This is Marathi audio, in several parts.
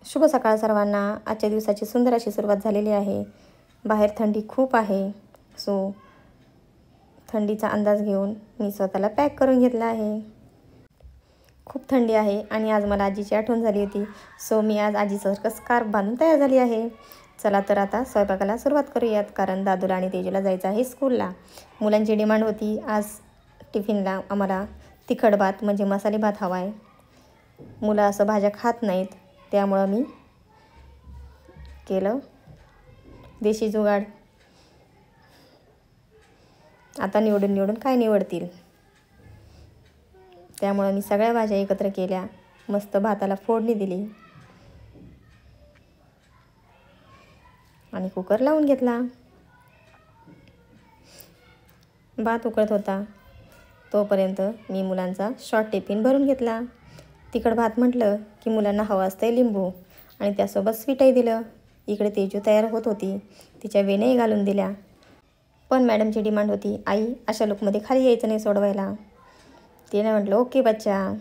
शुभ सकाळ सर्वांना। आजच्या दिवसाची सुंदर अशी सुरुवात झालेली आहे। बाहेर थंडी खूप आहे, सो थंडीचा अंदाज घेऊन मी स्वतःला पॅक करून घेतला आहे। खूप थंडी आहे आणि आज मला आजीची आठवण झाली होती, सो मी आज आजीसारखं स्कार्फ बांधून तयार झाली आहे। चला तर आता स्वयंपाकाला सुरुवात करूयात, कारण दादूला आणि तेजूला जायचं आहे स्कूलला। मुलांची डिमांड होती आज टिफिनला आम्हाला तिखट भात म्हणजे मसाले भात हवा आहे। मुलं असं भाज्या खात नाहीत, त्यामुळं मी केलं देशी जुगाड। आता निवडून काय निवडतील, त्यामुळं मी सगळ्या भाज्या एकत्र केल्या, मस्त भाताला फोडणी दिली आणि कुकर लावून घेतला। भात उकळत होता तोपर्यंत मी मुलांचा शॉर्ट टिफिन भरून घेतला। तिखट भात म्हटलं की मुलांना हवं असतं लिंबू, आणि त्यासोबत स्वीटही दिलं। इकडे तेजू तयार होत होती, तिच्या वेण्याही घालून दिल्या। पण मॅडमची डिमांड होती, आई अशा लुकमध्ये खाली यायचं नाही सोडवायला। तिने म्हटलं ओके बच्चा।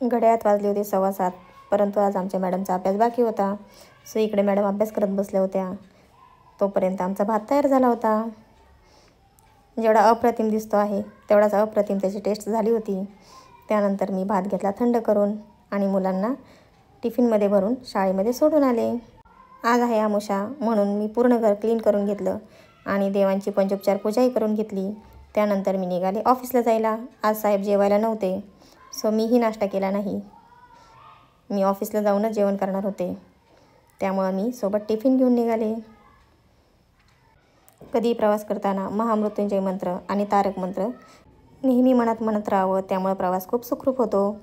घड्याळात वाजले होते 7:15, परंतु आज आमच्या मॅडमचा अभ्यास बाकी होता, सो इकडे मॅडम अभ्यास करत बसल्या होत्या। तोपर्यंत आमचा भात तयार झाला होता। जेवढा अप्रतिम दिसतो आहे तेवढाच अप्रतिम त्याची टेस्ट झाली होती। त्यानंतर मी भात घेतला थंड करून आणि मुलांना टिफिनमध्ये भरून शाळेमध्ये सोडून आले। आज आहे अमावस्या, म्हणून मी पूर्ण घर क्लीन करून घेतलं आणि देवांची पंचोपचार पूजाही करून घेतली। त्यानंतर मी निघाले ऑफिसला जायला। आज साहेब जेवायला नव्हते, सो मीही नाश्ता केला नाही। मी ऑफिसला जाऊनच जेवण करणार होते, त्यामुळं मी सोबत टिफिन घेऊन निघाले। कधी प्रवास करताना महामृत्युंजय मंत्र आणि तारक मंत्र नेहमी मनात म्हणत राहावं, त्यामुळे प्रवास खूप सुखरूप होतो।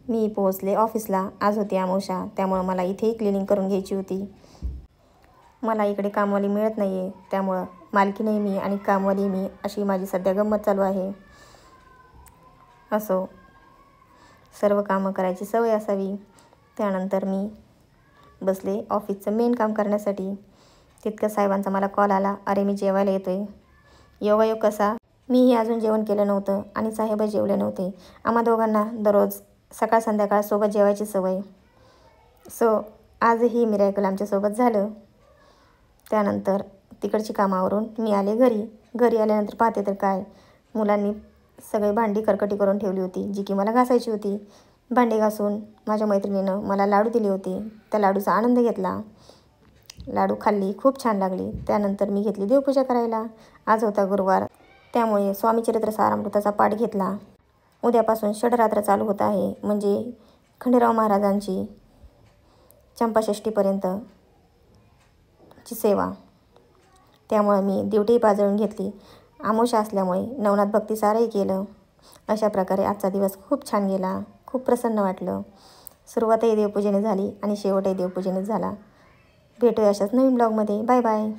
मी पोहोचले ऑफिसला। आज होती अमावस्या, त्यामुळं मला इथेही क्लिनिंग करून घ्यायची होती। मला इकडे कामवाली मिळत नाही आहे, त्यामुळं मालकीनही मी आणि कामवाली मी अशी माझी सध्या गंमत चालू आहे। असो, सर्व कामं करायची सवय असावी। त्यानंतर मी बसले ऑफिसचं मेन काम करण्यासाठी। तितकं साहेबांचा मला कॉल आला, अरे मी जेवायला येतोय। योगायोग कसा, मीही अजून जेवण केलं नव्हतं आणि साहेबही जेवले नव्हते। आम्हा दोघांना दररोज सकाळ संध्याकाळ सोबत जेवायची सवय, सो आजही मिरॅकल आमच्यासोबत झालं। त्यानंतर तिकडची कामावरून मी आले घरी आल्यानंतर पाहते तर काय, मुलांनी सगळे भांडी करकटी करून ठेवली होती, जी की मला घासायची होती। भांडी घासून माझ्या मैत्रिणीनं मला लाडू दिले होते, त्या लाडूचा आनंद घेतला। लाडू खाल्ली, खूप छान लागली। त्यानंतर मी घेतली देवपूजा करायला। आज होता गुरुवार, त्यामुळे स्वामीचरित्र सारामृताचा पाठ घेतला। उद्यापासून षडरात्र चालू होत आहे, म्हणजे खंडेराव महाराजांची चंपाषष्ठीपर्यंत ची सेवा, त्यामुळे मी ड्युटी पाजळून घेतली। अमावस्या असल्यामुळे नवनाथ भक्तिसारही केलं। अशा प्रकारे आजचा दिवस खूप छान गेला, खूप प्रसन्न वाटलं। सुरुवातही देवपूजेने झाली आणि शेवटही देवपूजेने झाला। भेटूया अशाच नवीन ब्लॉगमध्ये। Bye bye.